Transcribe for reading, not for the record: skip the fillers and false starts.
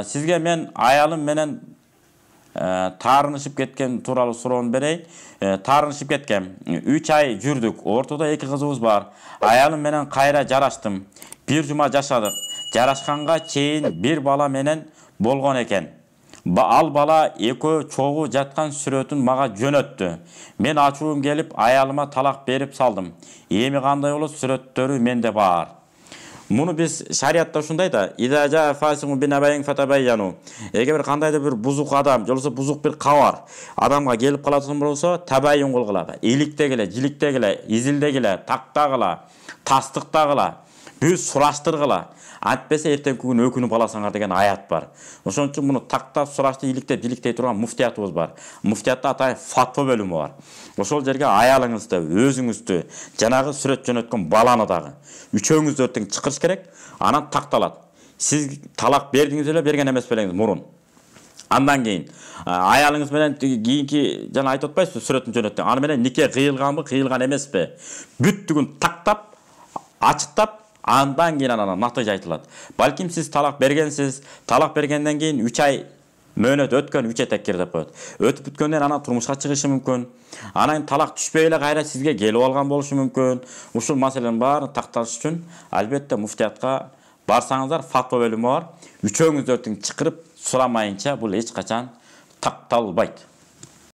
Sizge men ayalım menen tarınışıp ketken turalı soruğunu bereyim. Tarınışıp ketken 3 ay jürdük. Ortada 2 kızımız var. Ayalım menen kayra jaraştım. Bir juma jaşadık. Jaraşkanга çeyin bir bala menen bolgon eken. Al bala eko çoğu jatkan сүрөтүн maga jönöttü. Men açuğum gelip ayalıma talak berip saldım. Emi kanday olup сүрөттөрү mende bar. Bunu biz şariatta uşunday da idaja fasiqun binabayin fatabayyanu. Eğer bir kandayda bir buzuk adam, jolsa buzuk bir kavar adamga gelip kalatın bolsa tabayyun kılgıla. Ilikte gele, jilikte gele, izilde gele, takta gıla, tastıkta gıla, büyük suraştırgıla. Antbese erten gün ökünü balasaңар деген ayat var. Oşon üçün bunu takta suraştı ilikte jilikte turgan muftiyatыбыз бар. Muftiyatта атайын fatva bölümü var. Ошол жерге аялыңызды, өзүңүздү, жанагы сүрөт жөнөткөн баланы дагы үчөөңүздү өртүң чыкырыш керек. Анан такталат. Сиз талак бердиңиз эле, берген эмес белеңиз мурун. Андан кийин аялыңыз менен кийинки жана айтып атпайсызбы сүрөтүн жөнөттүң. Аны менен нике кыйылганбы, кыйылган эмеспи? Бүттүгүн тактап, ачыктап, андан кийин анан натыйжа айтылат. Балким сиз талак бергенсиз, талак бергенден кийин 3 ай мөөнөт өткөн 3 этеккер деп коет. Өтүп бүткөндөн анан турмушка чыгышы мүмкүн. Анан талак түшпөй эле кайра сизге келип алган болушу мүмкүн. Ушул маселенин баарын такталыш үчүн албетте муфтиятка барсаңыздар, фатва бөлүмү бар. Үчөөңүздөрдүн чыкырып сурамайынча бул эч качан такталбайт.